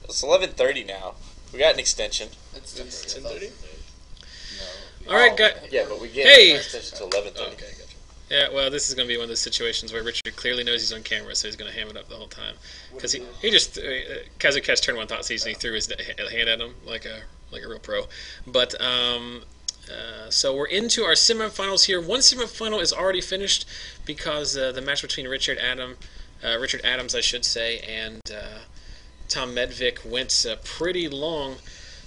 It's 11:30 now. We got an extension. It's 10:30? No. All right, guys. Yeah, but we get Hey! an extension to 11:30. Okay, gotcha. Yeah, well, this is going to be one of those situations where Richard clearly knows he's on camera, so he's going to ham it up the whole time. Because he just Kazu catch turn one thought season, he threw his hand at him like a real pro. But so we're into our semifinals here. One semifinal is already finished because the match between Richard Adams, I should say, and Tom Medvick went pretty long.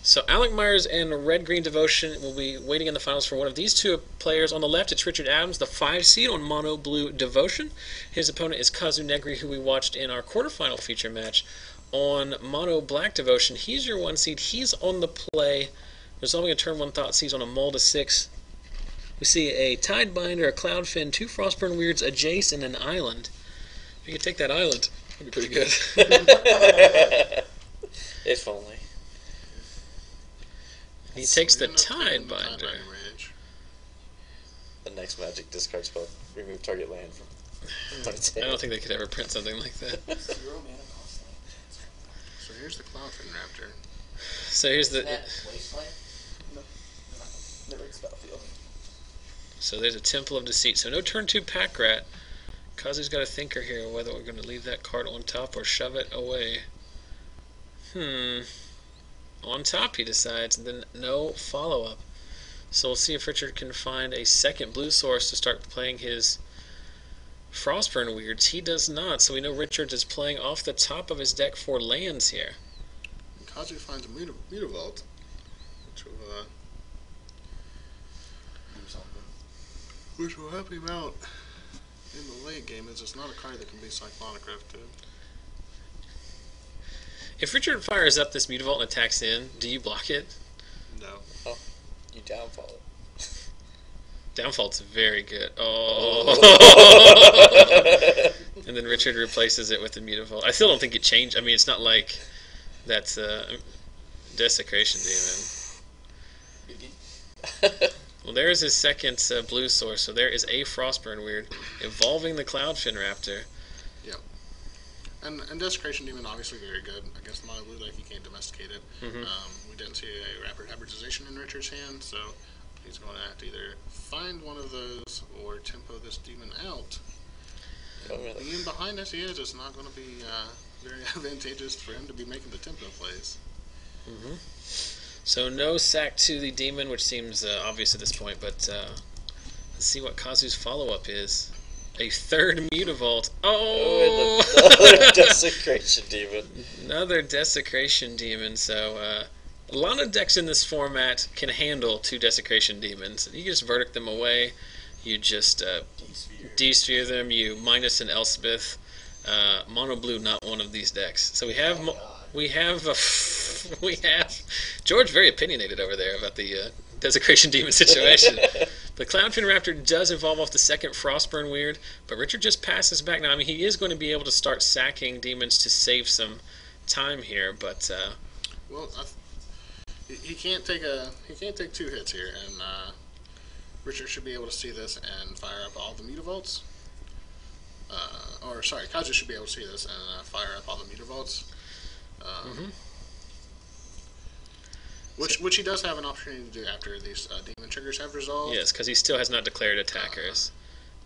So Alec Myers and Red Green Devotion will be waiting in the finals for one of these two players. On the left, it's Richard Adams, the 5 seed on Mono Blue Devotion. His opponent is Kazu Negri, who we watched in our quarterfinal feature match on Mono Black Devotion. He's your 1 seed. He's on the play, resolving a turn 1 thought seize on a Mull to 6. We see a Tidebinder, a Cloudfin, 2 Frostburn Weirds, a Jace, and an island. If you could take that island, that'd be pretty good. If only. He takes the Tidebinder. The next Magic discard spell. Remove target land from. I don't think they could ever print something like that. So here's the Cloudfin Raptor. So here's the. Wasteland? No. Never it's Battlefield. So there's a Temple of Deceit. So no turn 2 Pack Rat. Kazu's got a thinker here whether we're going to leave that card on top or shove it away. On top, he decides, and then no follow-up. So we'll see if Richard can find a second blue source to start playing his Frostburn Weirds. He does not, so we know Richard is playing off the top of his deck for lands here. And Kazu finds a Mutavault, which will help him out in the late game, as it's not a card that can be Cyclonic Rifted. If Richard fires up this Mutavault and attacks in, do you block it? No. Oh, you downfall it. Downfall's very good. Oh. And then Richard replaces it with the Mutavault. I still don't think it changed. I mean, it's not like that's Desecration Demon. Well, there is his second blue source. So there is a Frostburn Weird, evolving the Cloudfin Raptor. Yep. And Desecration Demon, obviously very good against the Mono Blue deck. You can't domesticate it. We didn't see a Rapid Hybridization in Richard's hand, so he's going to have to either find one of those or tempo this demon out. Being behind as he is, it's not going to be very advantageous for him to be making the tempo plays. So no sack to the demon, which seems obvious at this point, but let's see what Kazu's follow-up is. A third Mutavault. Oh! Another Desecration Demon. Another Desecration Demon. So a lot of decks in this format can handle 2 Desecration Demons. You just verdict them away. You just D-sphere them. You minus an Elspeth. Mono Blue, not one of these decks. So we have we have George very opinionated over there about the Desecration Demon situation. The Cloudfin Raptor does evolve off the second Frostburn Weird, but Richard just passes back now. I mean, he is going to be able to start sacking demons to save some time here, but well, he can't take 2 hits here, and Richard should be able to see this and fire up all the Mutavaults. Or sorry, Kazu should be able to see this and fire up all the Mutavaults. Which he does have an opportunity to do after these demon triggers have resolved. yes, because he still has not declared attackers.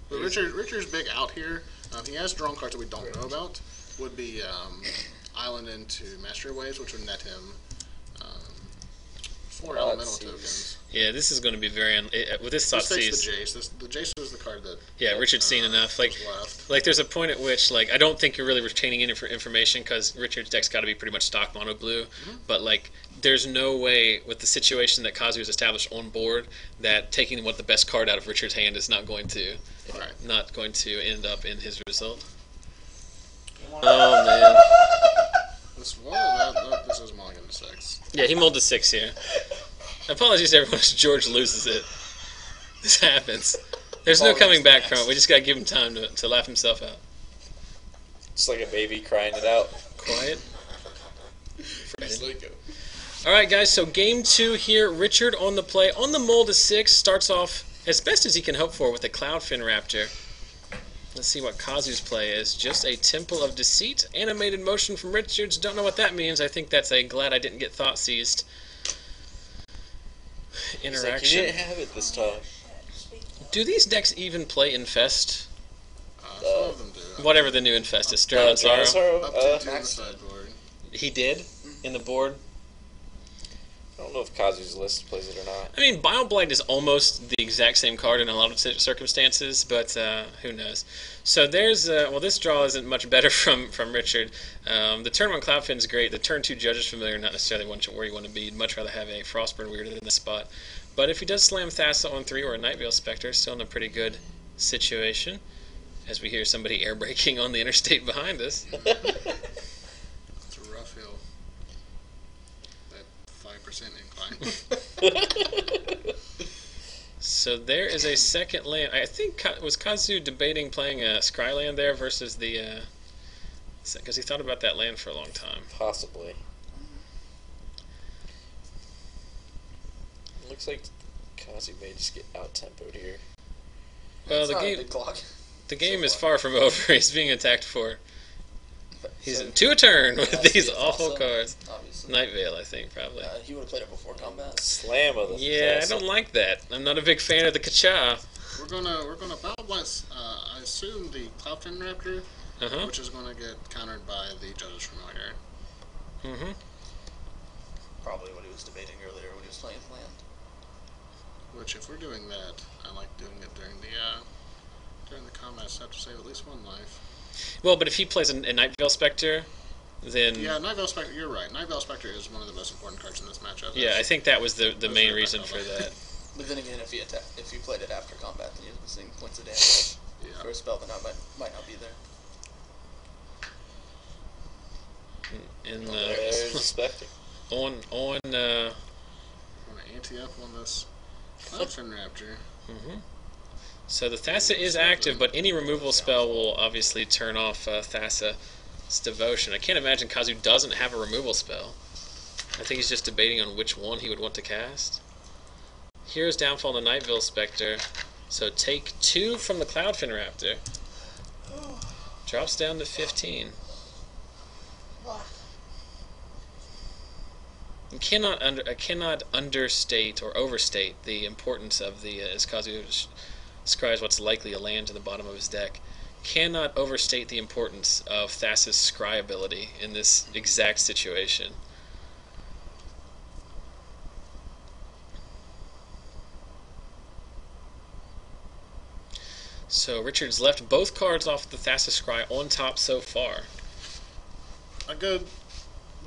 But Richard's big out here. He has drawn cards that we don't know about. Would be Island into Master Waves, which would net him 4 elemental tokens. Yeah, this is going to be very with this thought This seize. takes the Jace. The Jace is the card that. Yeah, Richard's seen enough. Left. Like there's a point at which I don't think you're really retaining any information because Richard's deck's got to be pretty much stock mono blue. But there's no way with the situation that Kazu has established on board that taking the best card out of Richard's hand is not going to end up in his result. Oh man. This is Mulligan to 6. Yeah, he mulled to 6 here. Apologies to everyone as George loses it. This happens. There's no coming back from it. We just got to give him time to laugh himself out. It's like a baby crying it out. Quiet. Alright guys, so game 2 here. Richard on the play. On the Mull to 6, starts off as best as he can hope for with a Cloudfin Raptor. Let's see what Kazu's play is. Just a Temple of Deceit. Animated motion from Richards. Don't know what that means. I think that's a glad I didn't get thought seized interaction. Like, you didn't have it this time. Do these decks even play Infest? Some of them do. Whatever the new Infest is. Strelazaro. Up to 2 on the sideboard. He did in the board. I don't know if Kazu's list plays it or not. I mean, Bile-Blight is almost the exact same card in a lot of circumstances, but who knows. So there's, this draw isn't much better from Richard. The turn 1 Cloudfin is great. The turn 2 Judge's Familiar, not necessarily where you want to be. You'd much rather have a Frostburn Weird in this spot. But if he does slam Thassa on 3 or a Night Veil Spectre, still in a pretty good situation. As we hear somebody air braking on the interstate behind us. It's a rough hill. That 5% incline. So there is a second land. I think, was Kazu debating playing a Scryland there versus the... Because he thought about that land for a long time. Possibly. Looks like Kazu may just get out-tempoed here. Well, It's the not a game... big clock. The game So is far. far from over. He's being attacked for. He's So- to a turn with Yeah, these it's awful awesome, cards. Obviously. Night Veil, I think, probably. He would have played it before combat. Slam of the Yeah, I Thassa. don't like that. I'm not a big fan of the Kacha. We're gonna Bile-Blight, I assume the Cloudfin Raptor, Uh-huh. which is gonna get countered by the Judge's Familiar. Mm-hmm. Probably what he was debating earlier when he was playing the land. Which, if we're doing that, I like doing it during the combat step to save at least 1 life. Well, but if he plays a Night Veil Spectre, then... Yeah, Night Veil Spectre, you're right. Night Veil Spectre is one of the most important cards in this matchup. Yeah, I think that was the Those main are reason back for over. that. But then again, if he played it after combat, then you're missing points of damage Yeah. for a spell that might not be there. In There's the Spectre. on I'm gonna ante up on this Cloudfin Raptor. Mm-hmm. So the Thassa is active, but any removal spell will obviously turn off Thassa's devotion. I can't imagine Kazu doesn't have a removal spell. I think he's just debating on which one he would want to cast. Hero's Downfall on the Night Veil Spectre. So take 2 from the Cloudfin Raptor. Drops down to 15. I cannot understate or overstate the importance of the, as Kazu describes what's likely a land to the bottom of his deck, cannot overstate the importance of Thassa's scry ability in this exact situation. So Richard's left both cards off the Thassa scry on top so far.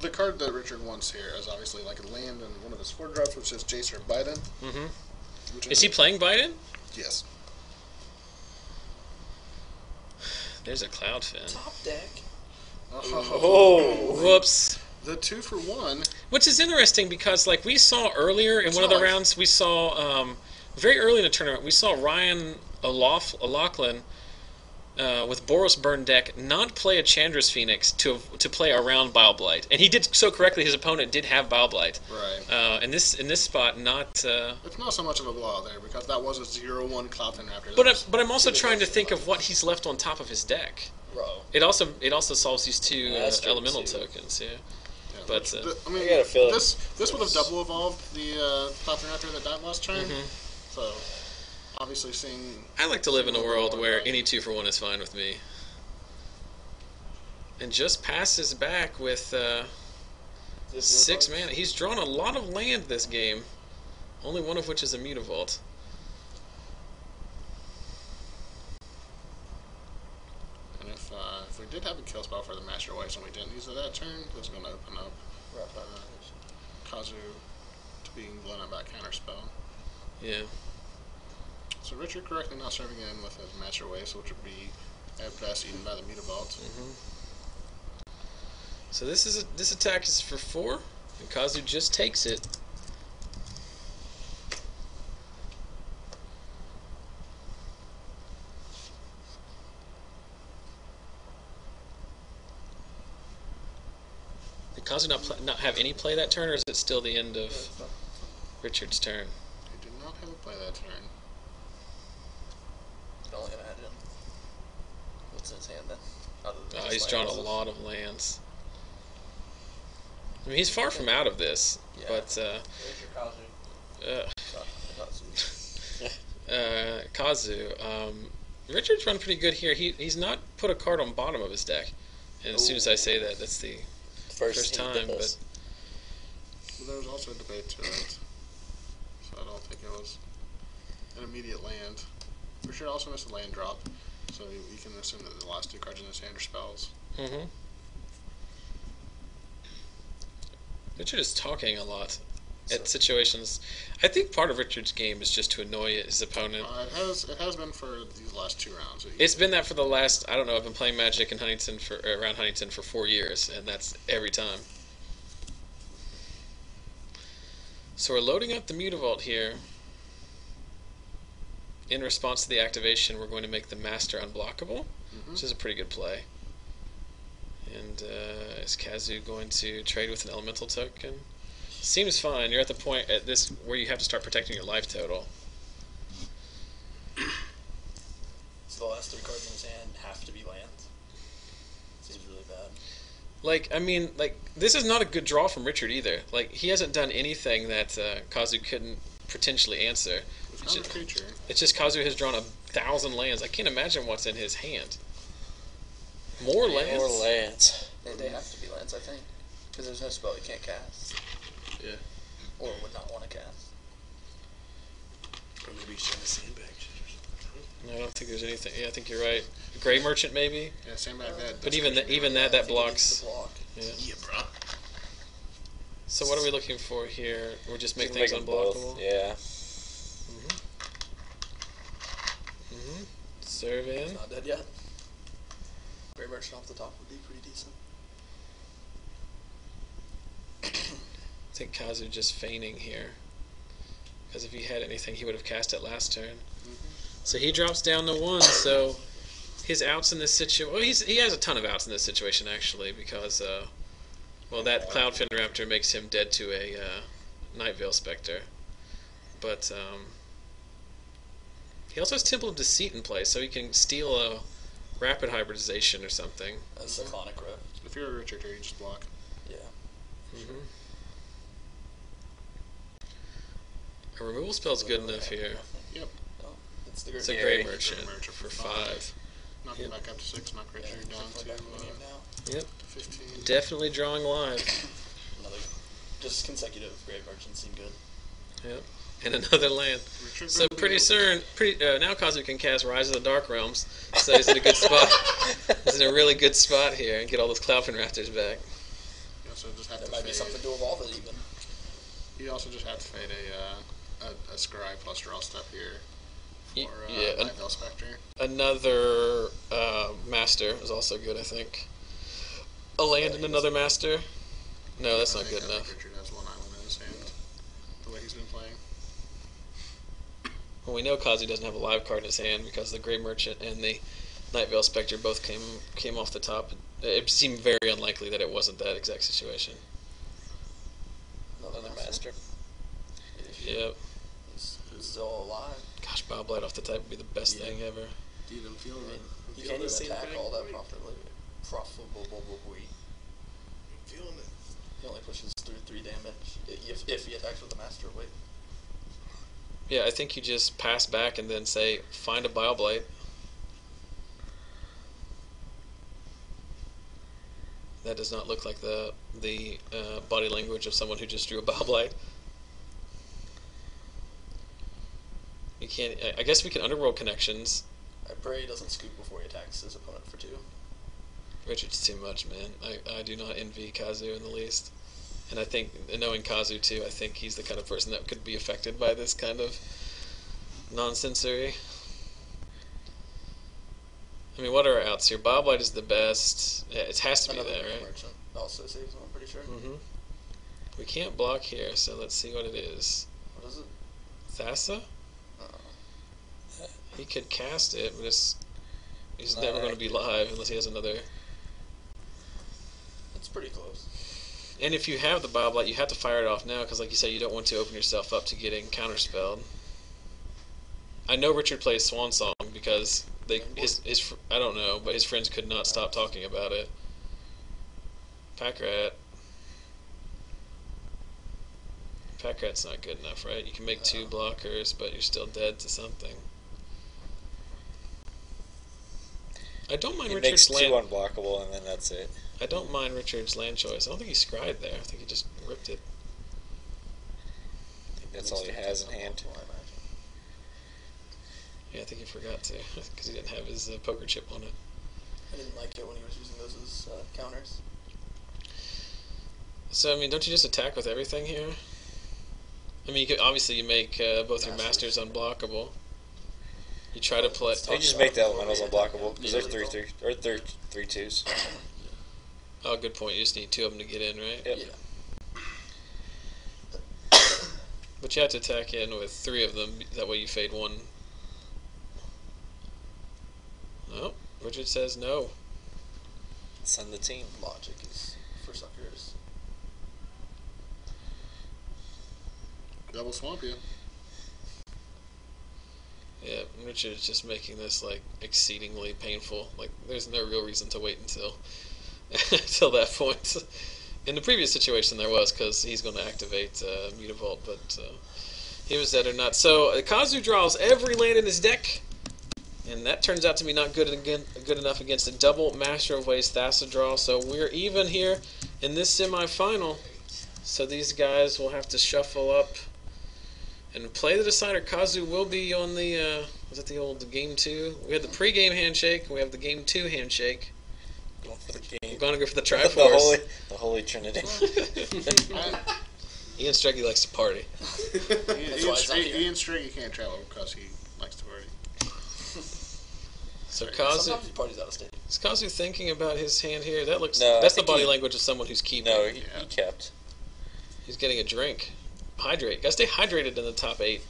The card that Richard wants here is obviously like a land and one of his 4 drops, which is Jacer Biden. Mm-hmm. Which Is he playing Biden? Yes. There's a Cloudfin. Top deck. Oh! Whoops. The 2 for 1. Which is interesting because, like, we saw earlier in one of the rounds, we saw, very early in the tournament, we saw Ryan O'Loughlin with Boros Burn deck not play a Chandra's Phoenix to play around Bile-Blight. And he did so correctly, his opponent did have Bile-Blight. Right. In this spot, not... It's not so much of a blowout there because that was a 0-1 Cloudfin Raptor. But I'm also trying to think of what he's left on top of his deck. Bro. It also solves these 2 That's true, elemental too. tokens, yeah. Yeah, But, I mean, I gotta feel this would have double evolved the Cloudfin Raptor that died last turn. Mhm. So, obviously seeing... I like to live in a world where any 2 for 1 is fine with me. And just passes back with 6 mana. He's drawn a lot of land this game, only one of which is a Mutavault. And if we did have a kill spell for the Master Waves and we didn't use it that turn, this is going to open up Kazu to being blown up by counterspell. Yeah. So Richard correctly not serving in with his Master Waves, which would be at best eaten by the Mutavault. So this attack is for 4, and Kazu just takes it. Did Kazu not have any play that turn, or is it still the end of Richard's turn? He did not have a play that turn. Can only imagine. What's in his hand then? Other than Oh, just he's land drawn a losses? lot of lands. I mean, he's far from out of this, Yeah. but Where's your Kazu? Kazu. Richard's run pretty good here. He's not put a card on bottom of his deck, and as soon as I say that, that's the first he time. did But this. Well, there was also a debate to it, so I don't think it was an immediate land. Richard also missed a land drop, so you can assume that the last 2 cards in his hand are spells. Richard is talking a lot at situations. I think part of Richard's game is just to annoy his opponent. It has been for these last 2 rounds. It's been that for the last, I don't know, I've been playing Magic in Huntington around Huntington for 4 years, and that's every time. So we're loading up the Mutavault here. In response to the activation, we're going to make the Master unblockable, which is a pretty good play. And is Kazu going to trade with an Elemental token? Seems fine. You're at the point at this where you have to start protecting your life total. So the last 3 cards in his hand have to be lands. Seems really bad. Like, I mean, like, this is not a good draw from Richard either. Like, he hasn't done anything that Kazu couldn't potentially answer. It's not a creature. It's just Kazu has drawn 1,000 lands. I can't imagine what's in his hand. More lands? More lands. They have to be lands, I think. Because there's no spell he can't cast. Yeah. Or would not want to cast. Or maybe he's trying to sandbag shit or something. No, I don't think there's anything. Yeah, I think you're right. Gray Merchant, maybe? Yeah, sandbag that. But even that I think he blocks. needs to block. Yeah. Yeah, bro. So what are we looking for here? We're just make You things can make them both, unblockable? Yeah. Serve in. He's not dead yet. Gray Merchant off the top would be pretty decent. I think Kazu just feigning here. Because if he had anything, he would have cast it last turn. So he drops down to 1, so his outs in this situation... Well, he has a ton of outs in this situation, actually, because, well, that Cloudfin Raptor makes him dead to a Night Veil Spectre. But, he also has Temple of Deceit in place, so he can steal a Rapid Hybridization or something. A Cyclonic Rift. If you're a Richard here, you just block. Yeah. A removal spell's good enough here. Yep. Oh, it's the It's a Gray Gray Merchant Merchant for for 5. 5. Knocking back up to 6, knock Richard down to Yep. 15. Definitely drawing live. Another, just consecutive Gray Merchants seem good. Yep. And another land. Richard So pretty soon, now Kazu can cast Rise of the Dark Realms. So he's in a good spot. He's in a really good spot here and get all those Cloudfin Raptors back. You also just have There to might be fade. something to evolve it even. You also just have to fade a Scry plus draw step here for Yeah, Night Veil Spectre. Another Master is also good, I think. A land and another Master? No, that's I not think good enough. Richard has 1 island in his hand, the way he's been playing. Well, we know Kazu doesn't have a live card in his hand because the Grey Merchant and the Night Veil Spectre both came off the top. It seemed very unlikely that it wasn't that exact situation. Another master. Yep. He's still alive. Gosh, Bowblight off the type would be the best thing ever. Dude, I'm feeling it. He I'm can't feeling even it. attack all that profitably. I'm feeling it. He only pushes through 3 damage if he attacks with the Master Weight. Yeah, I think you just pass back and then say, find a Bowblight. That does not look like the body language of someone who just drew a Bowblight. You can't. I guess we can Underworld Connections. I pray he doesn't scoop before he attacks his opponent for 2. Richard's too much, man. I do not envy Kazu in the least. And I think, knowing Kazu too, I think he's the kind of person that could be affected by this kind of nonsensory. I mean, what are our outs here? Bowblight is the best. Yeah, it has to be Another that, Gray right? Merchant also saves him, I'm pretty sure. We can't block here, so let's see what it is. What is it? Thassa? Uh-oh. He could cast it, but he's Not never going to be live unless he has another. It's pretty close. And if you have the Bowblight, you have to fire it off now, because like you said, you don't want to open yourself up to getting counterspelled. I know Richard plays Swan Song because I don't know, but his friends could not stop talking about it. Pack rat. Pack rat's not good enough, right? You can make 2 blockers, but you're still dead to something. I don't mind He Richard's makes 2 land. unblockable, and then that's it. I don't mind Richard's land choice. I don't think he scryed there. I think he just ripped it. I think that's all he has in hand. Yeah, I think he forgot to because he didn't have his poker chip on it. I didn't like it when he was using those as counters. So I mean, don't you just attack with everything here? I mean, obviously you make both your masters unblockable. You try to play. They just make the elementals unblockable because they're 3/3 or they're 3/2s. Oh, good point. You just need 2 of them to get in, right? Yep. Yeah. But you have to attack in with 3 of them. That way you fade 1. No, Richard says no. Send the team. Logic is for suckers. Double swamp you. Yeah, Richard's just making this like exceedingly painful. Like, there's no real reason to wait until until that point. In the previous situation, there was because he's going to activate Mutavault, but he was dead or not. So Kazu draws every land in his deck, and that turns out to be not good enough against a double Master of Ways Thassa draw. So we're even here in this semifinal. So these guys will have to shuffle up and play the decider. Kazu will be on the, was it the old game 2? We had the pre-game handshake, we have the game 2 handshake. Going for the game. We're going to go for the Triforce. the holy trinity. Ian Streggy likes to party. Ian Striggy can't travel because he likes to party. So Kazu, Sometimes he parties out of state. is Kazu thinking about his hand here? That looks, No, that's I the think body he- language of someone who's keeping. No, he kept. He's getting a drink. Hydrate. Gotta stay hydrated in the top 8.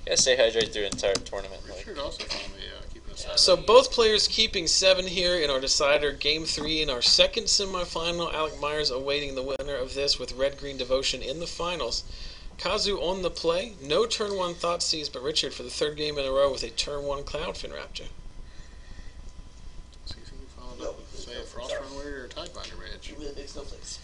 Gotta stay hydrated through the entire tournament. Richard also found me keeping us out. So both players keeping 7 here in our decider, game 3 in our second semifinal. Alec Myers awaiting the winner of this with Red-Green Devotion in the finals. Kazu on the play, no turn 1 Thoughtseize, but Richard for the 3rd game in a row with a turn 1 Cloudfin Raptor. See if you can follow up with, say, a Frostburn Warrior or a Tidebinder Mage. He really makes no place.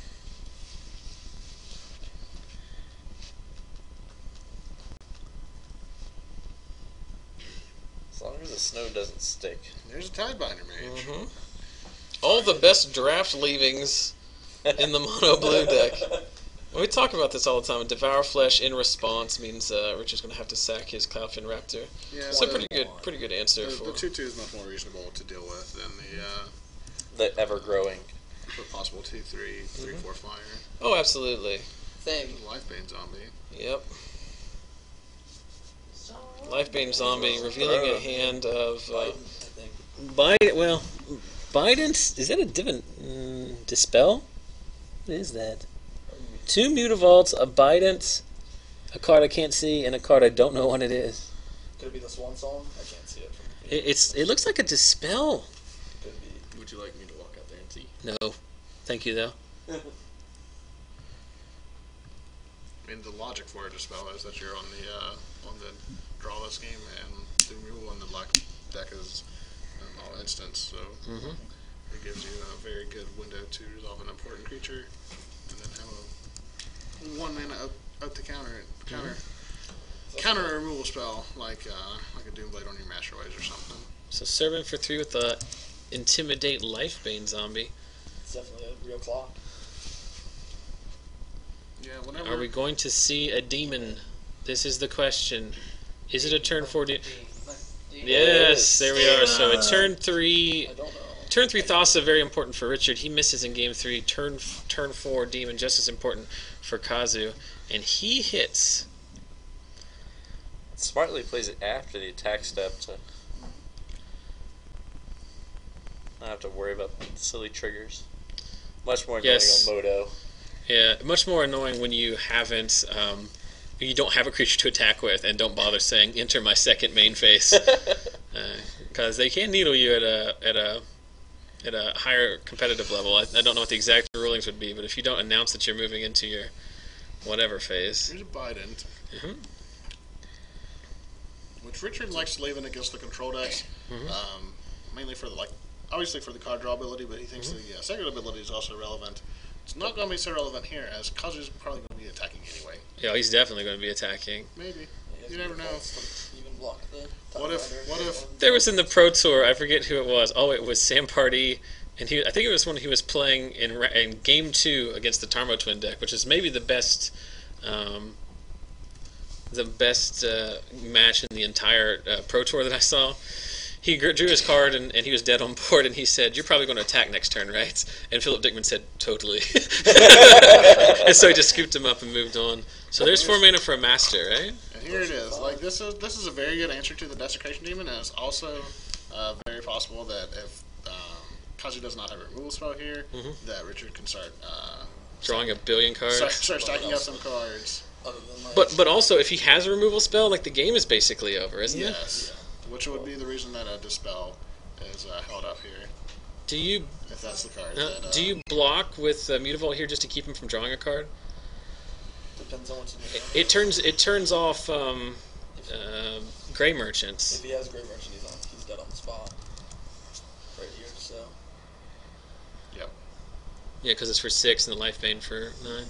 As long as the snow doesn't stick. There's a Tidebinder Mage. Mm-hmm. All the best draft leavings in the mono blue deck. We talk about this all the time. Devour Flesh in response means Richard's going to have to sack his Cloudfin Raptor. Yeah, It's a pretty good answer The for. 2/2 is much more reasonable to deal with than The ever-growing. the possible 2/3, 3/4 flyer. Oh, absolutely. Thing. Lifebane Zombie. Yep. Lifebane Zombie revealing a hand of I think. Bidence. Is that a different Dispel? What is that? 2 Mutavaults, a Bidence, a card I can't see, and a card I don't know what it is. Could it be the Swan Song? I can't see it from here. It looks like a Dispel. Could be. Would you like me to walk out there and see? No, thank you though. I mean, the logic for a Dispel is that you're on the draw list game, and the removal in the black deck is an all instance, so Mm-hmm. it gives you a very good window to resolve an important creature, and then have a 1 mana up to counter a removal spell like a Doomblade on your Master Ways or something. So serving for 3 with the Intimidate Lifebane Zombie. It's definitely a real claw. Yeah, whenever. Are we going to see a demon? This is the question. Is it a turn 4 demon? Yes, there we are. So at turn 3, I don't know. turn 3 Thassa, very important for Richard. He misses in game 3. Turn 4 demon, just as important for Kazu, and he hits. Smartly plays it after the attack step to not have to worry about silly triggers. Much more annoying Yes. on Moto. Yeah, much more annoying when you haven't. You don't have a creature to attack with, and don't bother saying "enter my second main phase," because they can needle you at a higher competitive level. I don't know what the exact rulings would be, but if you don't announce that you're moving into your whatever phase, Here's a Bident. Mhm. which Richard likes to leave in against the control decks, mainly for obviously for the card draw ability, but he thinks the second ability is also relevant. It's not going to be so relevant here, as Kazu's probably going to be attacking anyway. Yeah, he's definitely going to be attacking. Maybe. You never know. Even block the What if There was in the Pro Tour, I forget who it was. Oh, it was Sam Party, and I think it was when he was playing in Game 2 against the Tarmo Twin deck, which is maybe the best match in the entire Pro Tour that I saw. He drew his card, and he was dead on board, and he said, "You're probably going to attack next turn, right?" And Philip Dickman said, "Totally." And so he just scooped him up and moved on. So there's 4 mana for a Master, right? And here it is. Like this is a very good answer to the Desecration Demon, and it's also very possible that if Kazu does not have a removal spell here, that Richard can start Drawing a billion cards. start stacking up some cards. other than like, But also, if he has a removal spell, like the game is basically over, isn't it? Yes. Which would be the reason that a Dispel is held up here, Do you if that's the card. do you block with Mutavault here just to keep him from drawing a card? depends on what's in the game. It turns off Gray Merchants. If he has Great Merchant, he's dead on the spot. Right here, so. Yep. Yeah, because it's for 6 and the Life Bane for 9.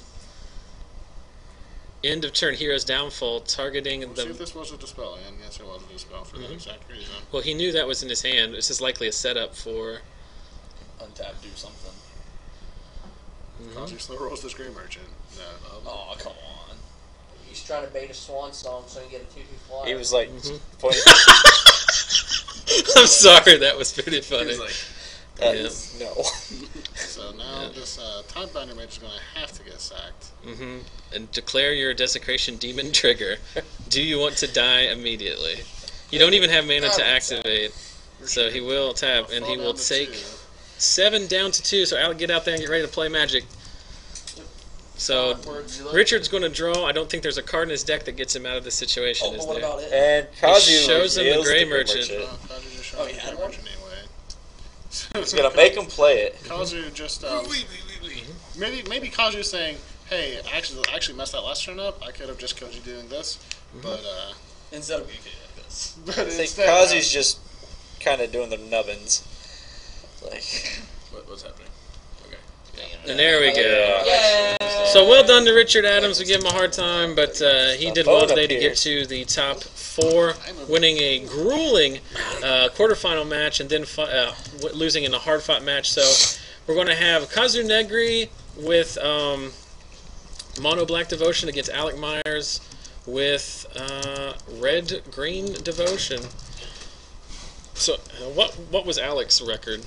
End of turn, Hero's Downfall, targeting Let's see the... if this was a Dispel, and yes, it was a Dispel for that exact reason. Well, he knew that was in his hand. This is likely a setup for... Untap, do something. Kazu slow rolls this Grey Merchant. No. Oh, come on. He's trying to bait a Swan Song so he can get a 2-2 fly. He was like, pointing. I'm sorry, that was pretty funny. No. So now this Tidebinder Mage is going to have to get sacked. And declare your Desecration Demon trigger. Do you want to die immediately? You don't even have mana to activate. So he will tap, and he will take 7 down to 2. So I'll get out there and get ready to play Magic. So Richard's going to draw. I don't think there's a card in his deck that gets him out of this situation, Oh, is but what there? about it? And Kazu shows him the reveals Grey Grey Merchant. Kazu just showed he the had Grey one? Merchant anyway. He's gonna make him play it. Kazu just maybe Kazu's saying, "Hey, I actually messed that last turn up. I could have just killed you doing this, but Instead of being like this. but I think instead, Kazu's just kind of doing the nubbins. Like, what's happening? And there we go. yeah. So well done to Richard Adams. We give him a hard time, but he did well today to get appears. to the top 4, winning a grueling quarterfinal match and then losing in a hard-fought match. So we're going to have Kazu Negri with Mono Black Devotion against Alec Myers with Red Green Devotion. So what was Alec's record?